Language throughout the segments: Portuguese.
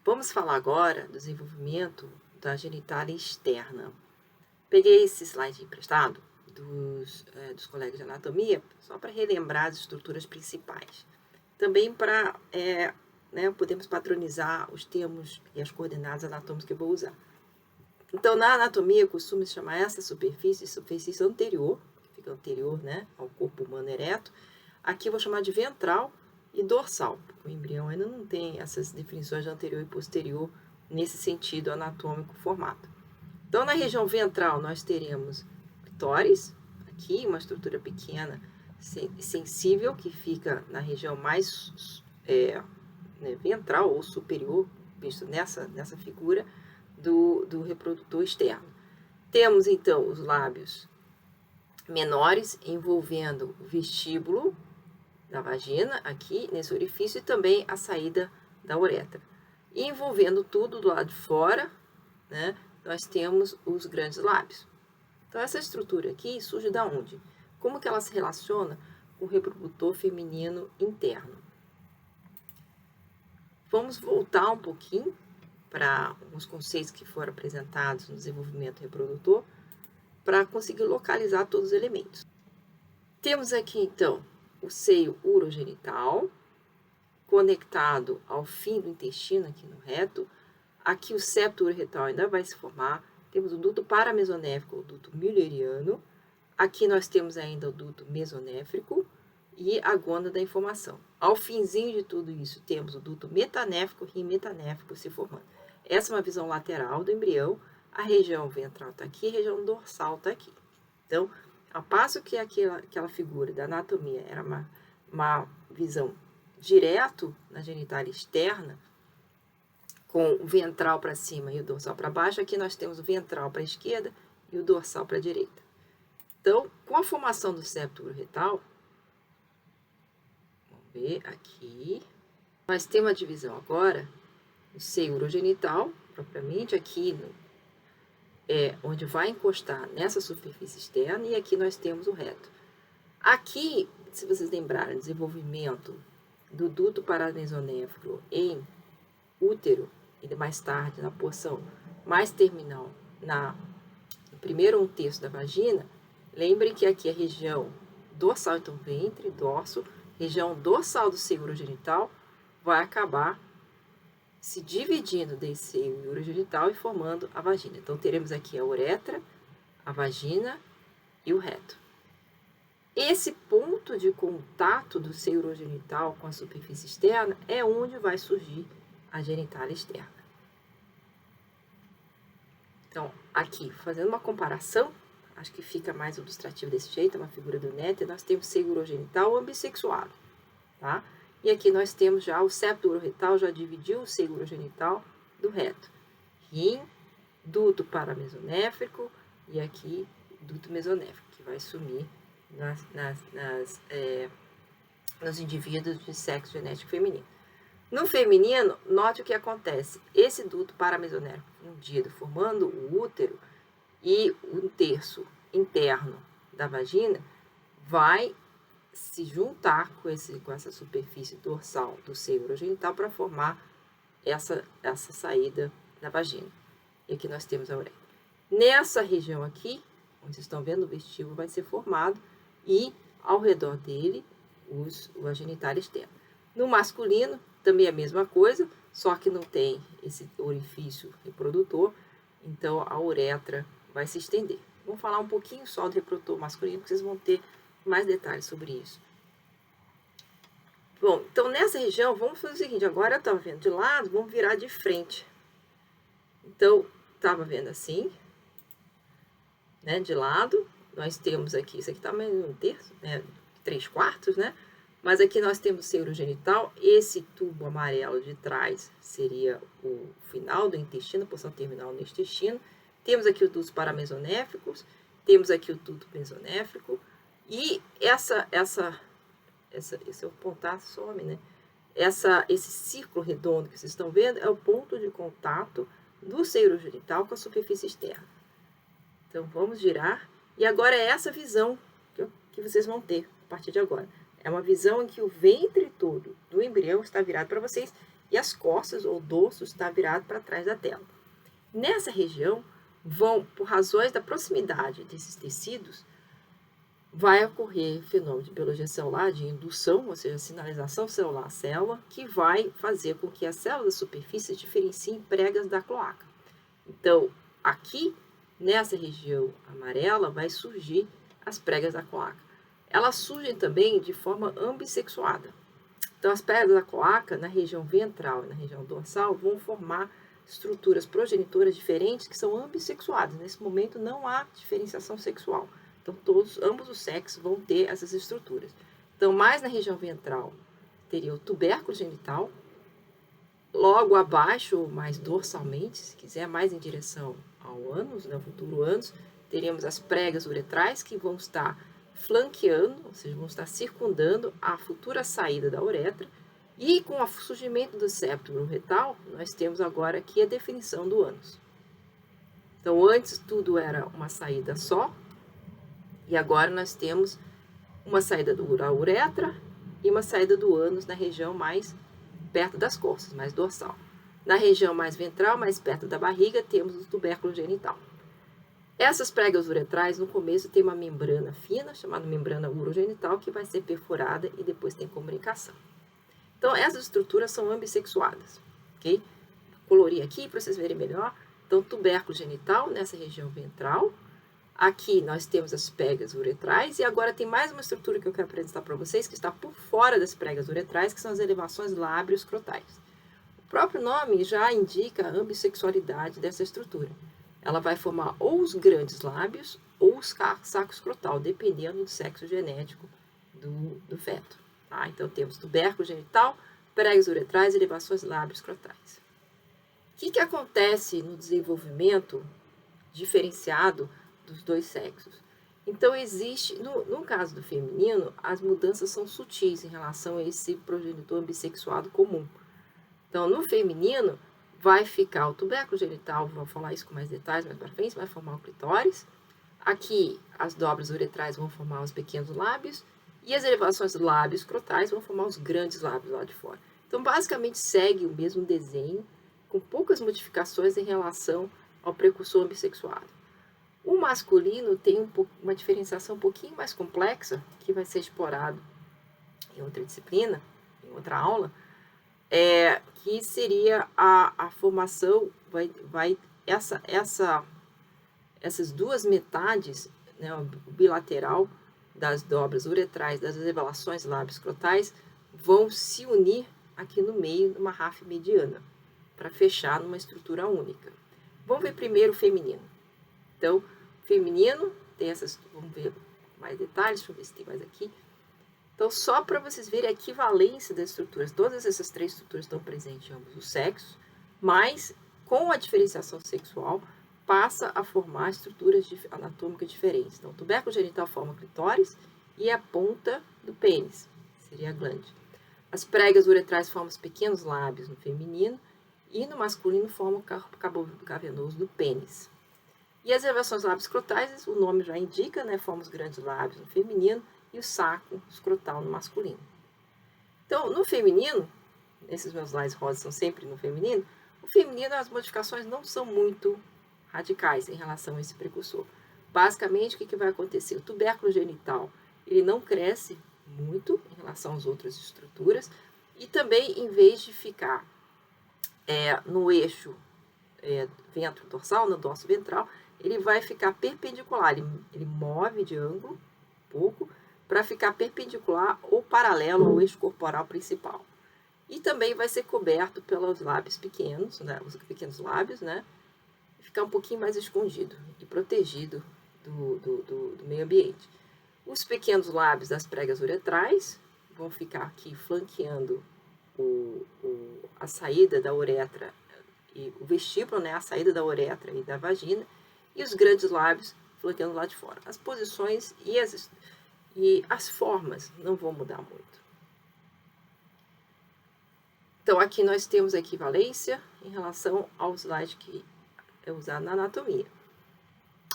Vamos falar agora do desenvolvimento da genitália externa. Peguei esse slide emprestado dos colegas de anatomia, só para relembrar as estruturas principais. Também para podemos padronizar os termos e as coordenadas anatômicas que eu vou usar. Então, na anatomia, costuma se chamar essa superfície anterior, que fica anterior, né, ao corpo humano ereto. Aqui eu vou chamar de ventral e dorsal, porque o embrião ainda não tem essas definições de anterior e posterior nesse sentido anatômico formado. Então, na região ventral, nós teremos clitóris, aqui uma estrutura pequena, sensível, que fica na região mais ventral ou superior, visto nessa figura do reprodutor externo. Temos, então, os lábios menores envolvendo o vestíbulo da vagina, aqui nesse orifício, e também a saída da uretra. E envolvendo tudo do lado de fora, né, nós temos os grandes lábios. Então, essa estrutura aqui surge da onde? Como que ela se relaciona com o reprodutor feminino interno? Vamos voltar um pouquinho para os conceitos que foram apresentados no desenvolvimento reprodutor, para conseguir localizar todos os elementos. Temos aqui, então, o seio urogenital, conectado ao fim do intestino, aqui no reto. Aqui o septo uroretal ainda vai se formar. Temos o duto paramesonéfrico, o duto mülleriano. Aqui nós temos ainda o duto mesonéfrico e a gônada da informação. Ao finzinho de tudo isso, temos o duto metanéfrico e metanéfrico se formando. Essa é uma visão lateral do embrião. A região ventral está aqui, a região dorsal está aqui. Então, ao passo que aquela figura da anatomia era uma visão direto na genitália externa, com o ventral para cima e o dorsal para baixo, aqui nós temos o ventral para a esquerda e o dorsal para a direita. Então, com a formação do septo uroretal, vamos ver aqui, nós temos a divisão agora do seio urogenital, propriamente, aqui onde vai encostar nessa superfície externa, e aqui nós temos o reto. Aqui, se vocês lembrarem, desenvolvimento do duto paramesonéfrico em útero, e mais tarde na porção mais terminal, no primeiro 1/3 da vagina, lembrem que aqui a região dorsal, então ventre, dorso, região dorsal do seio urogenital, vai acabar se dividindo desse seio urogenital e formando a vagina. Então, teremos aqui a uretra, a vagina e o reto. Esse ponto de contato do seio urogenital com a superfície externa é onde vai surgir a genitália externa. Então, aqui, fazendo uma comparação, acho que fica mais ilustrativo desse jeito, é uma figura do néter, nós temos seio urogenital ambissexuado, tá? E aqui nós temos já o septo uroretal, já dividiu o seio urogenital do reto. Rim, duto paramesonéfrico e aqui duto mesonéfrico, que vai sumir nos indivíduos de sexo genético feminino. No feminino, note o que acontece. Esse duto paramesonéfrico fundido, formando o útero e um terço interno da vagina, vai se juntar com essa superfície dorsal do seio urogenital para formar essa saída da vagina. E aqui nós temos a uretra. Nessa região aqui, onde vocês estão vendo, o vestíbulo vai ser formado e ao redor dele a genitália externa. No masculino, também é a mesma coisa, só que não tem esse orifício reprodutor, então a uretra vai se estender. Vamos falar um pouquinho só do reprodutor masculino, porque vocês vão ter mais detalhes sobre isso. Bom, então nessa região, vamos fazer o seguinte, agora eu estava vendo de lado, vamos virar de frente. Então, estava vendo assim, né, de lado, nós temos aqui, isso aqui está mais um terço, né, 3/4, né? Mas aqui nós temos o seio urogenital, esse tubo amarelo de trás seria o final do intestino, a porção terminal do intestino. Temos aqui os dutos paramesonéfricos, temos aqui o duto mesonéfrico, e esse é o pontar some, né? Esse círculo redondo que vocês estão vendo é o ponto de contato do seio urogenital com a superfície externa. Então, vamos girar. E agora é essa visão que vocês vão ter a partir de agora. É uma visão em que o ventre todo do embrião está virado para vocês e as costas ou dorso está virado para trás da tela. Nessa região, por razões da proximidade desses tecidos, vai ocorrer fenômeno de biologia celular, de indução, ou seja, sinalização celular à célula, que vai fazer com que as células da superfície diferenciem pregas da cloaca. Então, aqui, nessa região amarela, vai surgir as pregas da cloaca. Elas surgem também de forma ambissexuada. Então, as pregas da cloaca, na região ventral e na região dorsal, vão formar estruturas progenitoras diferentes que são ambissexuadas. Nesse momento, não há diferenciação sexual. Então, ambos os sexos vão ter essas estruturas. Então, mais na região ventral, teria o tubérculo genital. Logo abaixo, ou mais dorsalmente, se quiser, mais em direção ao ânus, né, o futuro ânus, teremos as pregas uretrais, que vão estar flanqueando, ou seja, vão estar circundando a futura saída da uretra. E com o surgimento do septo uretal, nós temos agora aqui a definição do ânus. Então, antes tudo era uma saída só, e agora nós temos uma saída da uretra e uma saída do ânus na região mais perto das costas, mais dorsal. Na região mais ventral, mais perto da barriga, temos o tubérculo genital. Essas pregas uretrais, no começo, tem uma membrana fina, chamada membrana urogenital, que vai ser perfurada e depois tem comunicação. Então, essas estruturas são ambissexuadas, ok? Vou colorir aqui para vocês verem melhor. Então, tubérculo genital, nessa região ventral. Aqui nós temos as pregas uretrais e agora tem mais uma estrutura que eu quero apresentar para vocês, que está por fora das pregas uretrais, que são as elevações lábio-escrotais. O próprio nome já indica a ambissexualidade dessa estrutura. Ela vai formar ou os grandes lábios ou o saco escrotal, dependendo do sexo genético do feto. Tá? Então temos tubérculo genital, pregas uretrais e elevações lábio-escrotais. O que acontece no desenvolvimento diferenciado dos dois sexos? Então existe, no caso do feminino, as mudanças são sutis em relação a esse progenitor ambissexuado comum. Então no feminino vai ficar o tubérculo genital, vou falar isso com mais detalhes mais para frente, vai formar o clitóris. Aqui as dobras uretrais vão formar os pequenos lábios e as elevações lábio-escrotais vão formar os grandes lábios lá de fora. Então basicamente segue o mesmo desenho, com poucas modificações em relação ao precursor ambissexuado. O masculino tem uma diferenciação um pouquinho mais complexa, que vai ser explorado em outra disciplina, em outra aula, que seria a formação, essas duas metades, né, o bilateral das dobras uretrais, das elevações lábio-escrotais, vão se unir aqui no meio, numa ráfia mediana, para fechar numa estrutura única. Vamos ver primeiro o feminino. Então, feminino tem essas, vamos ver mais detalhes, deixa eu ver se tem mais aqui. Então, só para vocês verem a equivalência das estruturas, todas essas três estruturas estão presentes em ambos os sexos, mas com a diferenciação sexual, passa a formar estruturas anatômicas diferentes. Então, o tubérculo genital forma o clitóris e a ponta do pênis, seria a glande. As pregas uretrais formam os pequenos lábios no feminino e no masculino formam o cabo cavernoso do pênis. E as elevações lábio-escrotais, o nome já indica, né, formam os grandes lábios no feminino e o saco escrotal no masculino. Então, no feminino, esses meus slides rosas são sempre no feminino, o feminino as modificações não são muito radicais em relação a esse precursor. Basicamente, o que vai acontecer? O tubérculo genital, ele não cresce muito em relação às outras estruturas e também, em vez de ficar no eixo ventro-dorsal, no dorso ventral, ele vai ficar perpendicular, ele move de ângulo um pouco para ficar perpendicular ou paralelo ao eixo corporal principal. E também vai ser coberto pelos lábios pequenos, né, os pequenos lábios, né, e ficar um pouquinho mais escondido e protegido do meio ambiente. Os pequenos lábios das pregas uretrais vão ficar aqui flanqueando a saída da uretra e o vestíbulo, né, a saída da uretra e da vagina, e os grandes lábios flanqueando lá de fora. As posições e as formas não vão mudar muito. Então, aqui nós temos a equivalência em relação ao slide que é usado na anatomia.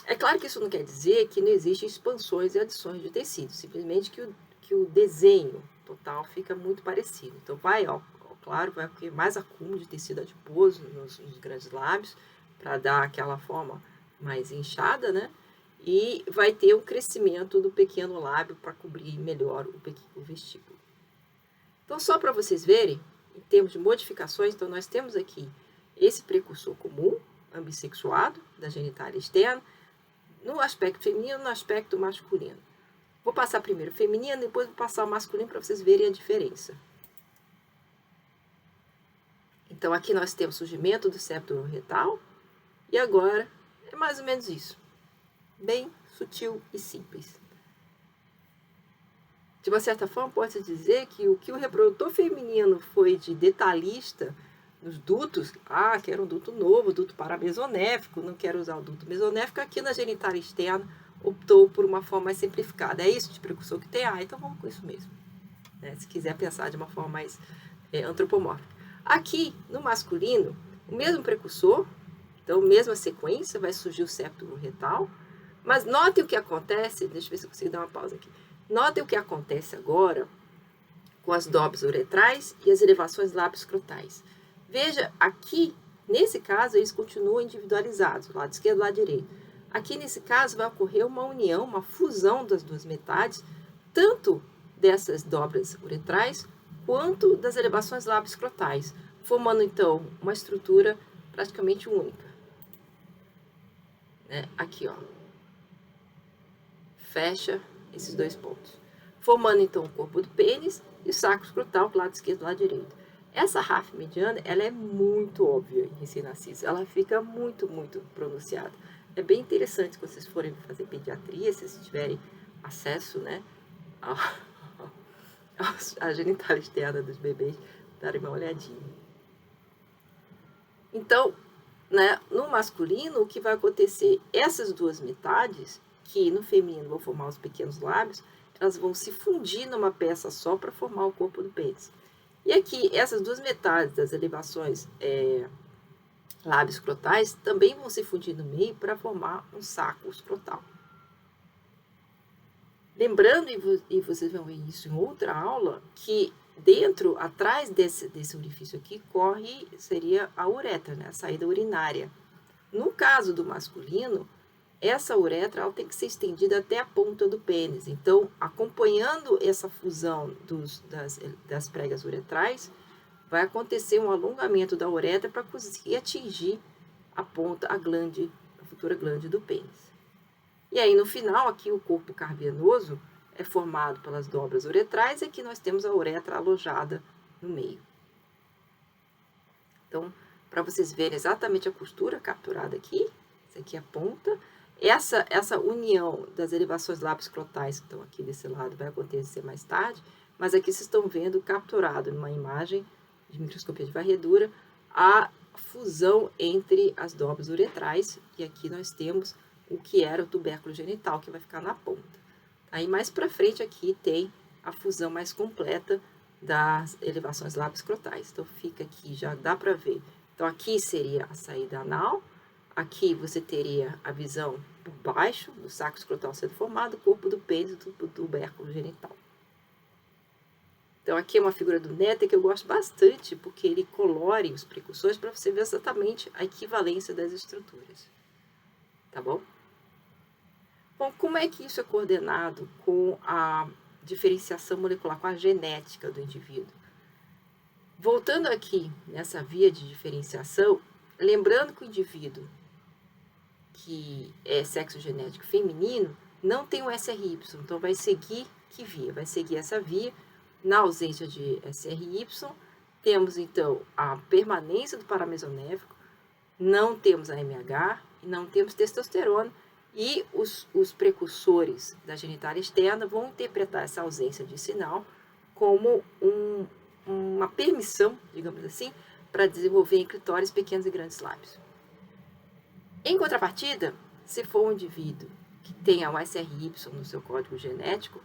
É claro que isso não quer dizer que não existem expansões e adições de tecido, simplesmente que o desenho total fica muito parecido. Então, vai ao claro, vai ter mais acúmulo de tecido adiposo nos grandes lábios, para dar aquela forma mais inchada, né? E vai ter um crescimento do pequeno lábio para cobrir melhor o vestíbulo. Então, só para vocês verem, em termos de modificações, então nós temos aqui esse precursor comum, ambissexuado, da genitália externa, no aspecto feminino e no aspecto masculino. Vou passar primeiro o feminino, depois vou passar o masculino para vocês verem a diferença. Então, aqui nós temos surgimento do septo uroretal, e agora é mais ou menos isso. Bem sutil e simples. De uma certa forma, pode-se dizer que o reprodutor feminino foi de detalhista nos dutos, quero um duto novo, duto paramesonéfico, não quero usar o duto mesonéfico, aqui na genitália externa optou por uma forma mais simplificada. É isso de precursor que tem? Então vamos com isso mesmo. Se quiser pensar de uma forma mais antropomórfica. Aqui, no masculino, o mesmo precursor, então mesma sequência, vai surgir o septo uroretal, mas notem o que acontece, deixa eu ver se eu consigo dar uma pausa aqui. Notem o que acontece agora com as dobras uretrais e as elevações lábio-escrotais. Veja, aqui, nesse caso, eles continuam individualizados, lado esquerdo e lado direito. Aqui, nesse caso, vai ocorrer uma união, uma fusão das duas metades, tanto dessas dobras uretrais, quanto das elevações lábio-escrotais, formando, então, uma estrutura praticamente única. Aqui, ó. Fecha esses dois pontos. Formando, então, o corpo do pênis e o saco escrotal, lado esquerdo e lado direito. Essa ráfia mediana, ela é muito óbvia em recém-nascidos. Ela fica muito, muito pronunciada. É bem interessante quando vocês forem fazer pediatria, se vocês tiverem acesso, à genitália externa dos bebês, darem uma olhadinha. Então, no masculino, o que vai acontecer? Essas duas metades, que no feminino vão formar os pequenos lábios, elas vão se fundir numa peça só para formar o corpo do pênis. E aqui, essas duas metades das elevações lábio-escrotais também vão se fundir no meio para formar um saco escrotal. Lembrando, e vocês vão ver isso em outra aula, que atrás desse orifício aqui, seria a uretra, a saída urinária. No caso do masculino, essa uretra ela tem que ser estendida até a ponta do pênis. Então, acompanhando essa fusão das pregas uretrais, vai acontecer um alongamento da uretra para conseguir atingir a ponta, a futura glande do pênis. E aí, no final, aqui o corpo cavernoso é formado pelas dobras uretrais e aqui nós temos a uretra alojada no meio. Então, para vocês verem exatamente a costura capturada aqui, essa aqui é a ponta. Essa união das elevações lábio-escrotais que estão aqui desse lado vai acontecer mais tarde, mas aqui vocês estão vendo capturado numa imagem de microscopia de varredura a fusão entre as dobras uretrais, e aqui nós temos o que era o tubérculo genital, que vai ficar na ponta. Aí mais para frente aqui tem a fusão mais completa das elevações lábio-escrotais. Então fica aqui, já dá para ver. Então aqui seria a saída anal, aqui você teria a visão por baixo do saco escrotal sendo formado, o corpo do pênis do tubérculo genital. Então aqui é uma figura do Netter que eu gosto bastante, porque ele colore os precursores para você ver exatamente a equivalência das estruturas. Tá bom? Bom, como é que isso é coordenado com a diferenciação molecular, com a genética do indivíduo? Voltando aqui nessa via de diferenciação, lembrando que o indivíduo que é sexo genético feminino não tem o SRY, então vai seguir que via? Vai seguir essa via. Na ausência de SRY, temos então a permanência do paramesonéfico, não temos a MH e não temos testosterona, e os precursores da genitália externa vão interpretar essa ausência de sinal como uma permissão, digamos assim, para desenvolver em clitóris pequenos e grandes lábios. Em contrapartida, se for um indivíduo que tenha um SRY no seu código genético,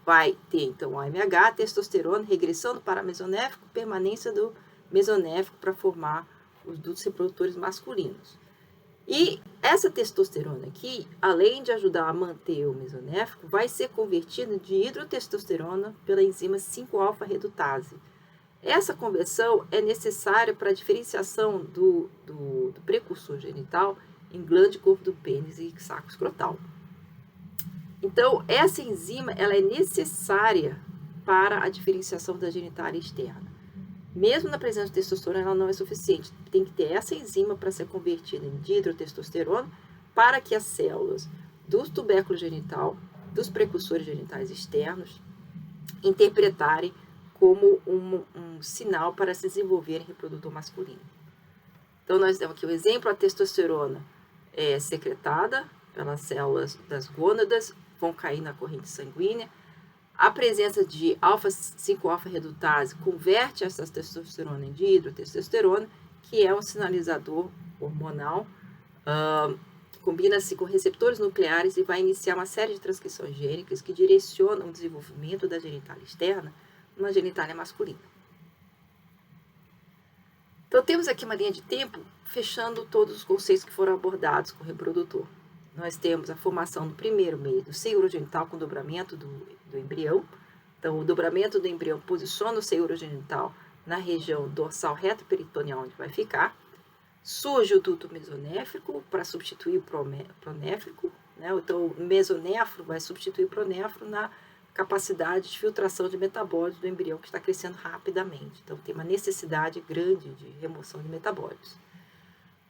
vai ter então a AMH, testosterona, regressão do paramesonéfico, permanência do mesonéfico para formar os dutos reprodutores masculinos. E essa testosterona aqui, além de ajudar a manter o mesonéfico, vai ser convertida de hidrotestosterona pela enzima 5-alfa-redutase. Essa conversão é necessária para a diferenciação do precursor genital em glande, corpo do pênis e saco escrotal. Então, essa enzima ela é necessária para a diferenciação da genitália externa. Mesmo na presença de testosterona, ela não é suficiente. Tem que ter essa enzima para ser convertida em dihidrotestosterona para que as células do tubérculo genital, dos precursores genitais externos, interpretarem como um sinal para se desenvolver em reprodutor masculino. Então, nós temos aqui o exemplo, a testosterona é secretada pelas células das gônadas, vão cair na corrente sanguínea. A presença de 5-alfa redutase converte essa testosterona em dihidrotestosterona, que é um sinalizador hormonal, combina-se com receptores nucleares e vai iniciar uma série de transcrições gênicas que direcionam o desenvolvimento da genitália externa numa genitália masculina. Então, temos aqui uma linha de tempo fechando todos os conceitos que foram abordados com o reprodutor. Nós temos a formação do primeiro meio do seio urogenital com dobramento do embrião. Então, o dobramento do embrião posiciona o seio urogenital na região dorsal reto-peritoneal, onde vai ficar. Surge o duto mesonéfrico para substituir o pronéfrico, né? Então, o mesonéfro vai substituir o pronéfro na capacidade de filtração de metabólitos do embrião que está crescendo rapidamente. Então, tem uma necessidade grande de remoção de metabólitos.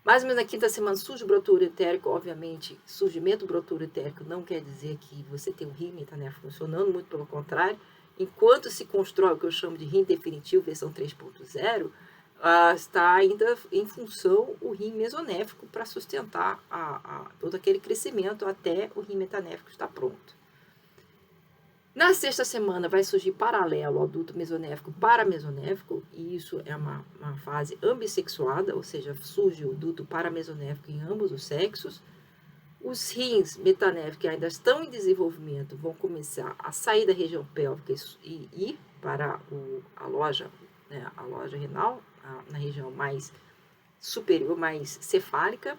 Mais ou menos na quinta semana surge o broto uretérico. Obviamente, surgimento do broto uretérico não quer dizer que você tem um rim metanéfrico funcionando, muito pelo contrário. Enquanto se constrói o que eu chamo de rim definitivo, versão 3.0, está ainda em função o rim mesonéfrico para sustentar todo aquele crescimento até o rim metanéfrico estar pronto. Na sexta semana vai surgir paralelo ao duto mesonéfrico paramesonéfrico, e isso é uma fase ambissexuada, ou seja, surge o duto paramesonéfrico em ambos os sexos. Os rins metanéficos que ainda estão em desenvolvimento vão começar a sair da região pélvica e ir para a loja renal, na região mais superior, mais cefálica.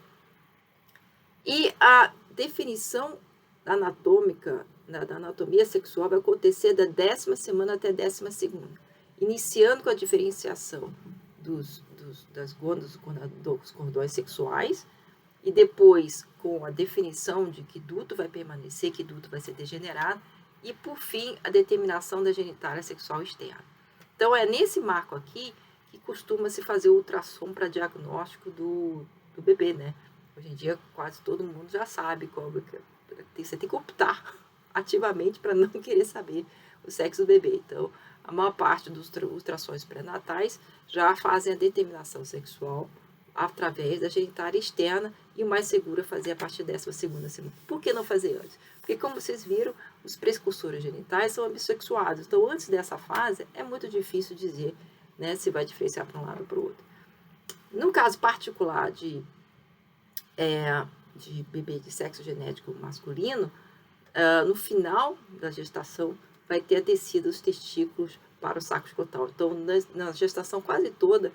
E a definição anatômica da anatomia sexual vai acontecer da 10ª semana até a 12ª, iniciando com a diferenciação das gônadas dos cordões sexuais e depois com a definição de que duto vai permanecer, que duto vai ser degenerado e, por fim, a determinação da genitália sexual externa. Então, é nesse marco aqui que costuma se fazer o ultrassom para diagnóstico do bebê, né? Hoje em dia, quase todo mundo já sabe você tem que optar ativamente para não querer saber o sexo do bebê. Então, a maior parte dos ultrassons pré-natais já fazem a determinação sexual através da genitália externa e o mais seguro é fazer a partir dessa segunda semana. Por que não fazer antes? Porque, como vocês viram, os precursores genitais são ambissexuados. Então, antes dessa fase, é muito difícil dizer, né, se vai diferenciar para um lado ou para o outro. No caso particular de bebê de sexo genético masculino, no final da gestação vai ter a descida dos testículos para o saco escrotal. Então, na gestação quase toda,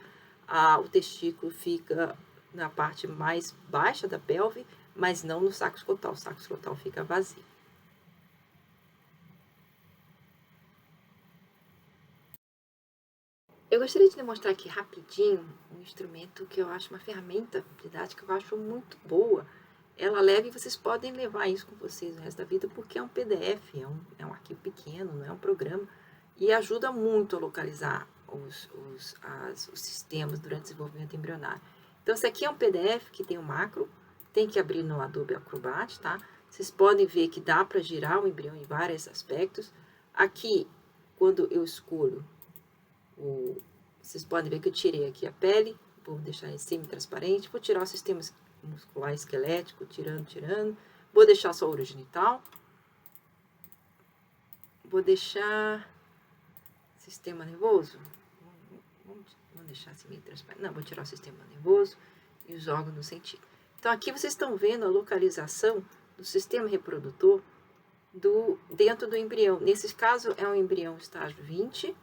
o testículo fica na parte mais baixa da pelve, mas não no saco escrotal. O saco escrotal fica vazio. Eu gostaria de demonstrar aqui rapidinho um instrumento que eu acho uma ferramenta didática que eu acho muito boa. Ela leva e vocês podem levar isso com vocês no resto da vida, porque é um PDF, é um arquivo pequeno, não é um programa, e ajuda muito a localizar os sistemas durante o desenvolvimento embrionário. Então, esse aqui é um PDF que tem um macro, tem que abrir no Adobe Acrobat, tá? Vocês podem ver que dá para girar o embrião em vários aspectos. Aqui, quando eu escolho, vocês podem ver que eu tirei aqui a pele, vou deixar em semi-transparente, vou tirar o sistema muscular esquelético, tirando. Vou deixar só o urogenital. Vou deixar sistema nervoso. Vamos deixar assim meio transparente. Não, vou tirar o sistema nervoso e os órgãos do sentido. Então, aqui vocês estão vendo a localização do sistema reprodutor dentro do embrião. Nesse caso, é um embrião estágio 20.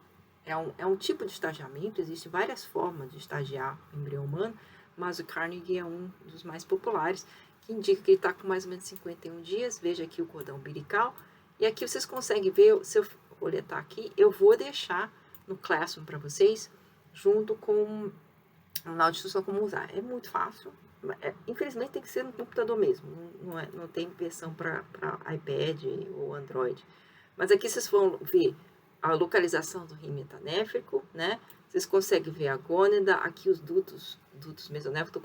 É um tipo de estagiamento. Existem várias formas de estagiar o embrião humano, mas o Carnegie é um dos mais populares, que indica que ele está com mais ou menos 51 dias. Veja aqui o cordão umbilical. E aqui vocês conseguem ver, se eu roletar aqui, eu vou deixar no Classroom para vocês, junto com na instrução como usar. É muito fácil. Infelizmente tem que ser no computador mesmo, não tem versão para iPad ou Android. Mas aqui vocês vão ver a localização do rim metanéfrico, né? Vocês conseguem ver a gônada, aqui os dutos mesonéficos.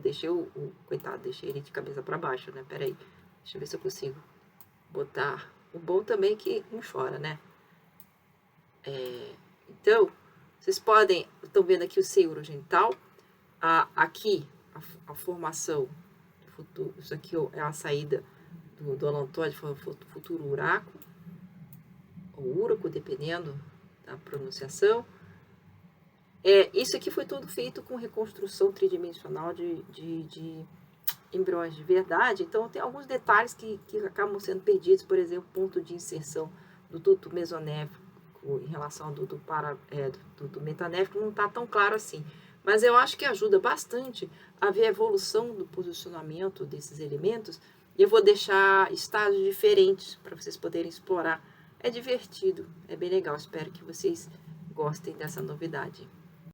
Deixei deixei ele de cabeça para baixo, né? Peraí, deixa eu ver se eu consigo botar. O bom também é que não chora, né? Então, vocês podem, estão vendo aqui o seio urogenital, aqui a formação, isso aqui é a saída do alontóide, futuro uraco, ou úraco, dependendo da pronunciação. Isso aqui foi tudo feito com reconstrução tridimensional de embriões de verdade, então tem alguns detalhes que acabam sendo perdidos, por exemplo, ponto de inserção do duto mesonéfico em relação ao duto metanéfrico não está tão claro assim. Mas eu acho que ajuda bastante a ver a evolução do posicionamento desses elementos. E eu vou deixar estágios diferentes para vocês poderem explorar. É divertido, é bem legal. Espero que vocês gostem dessa novidade.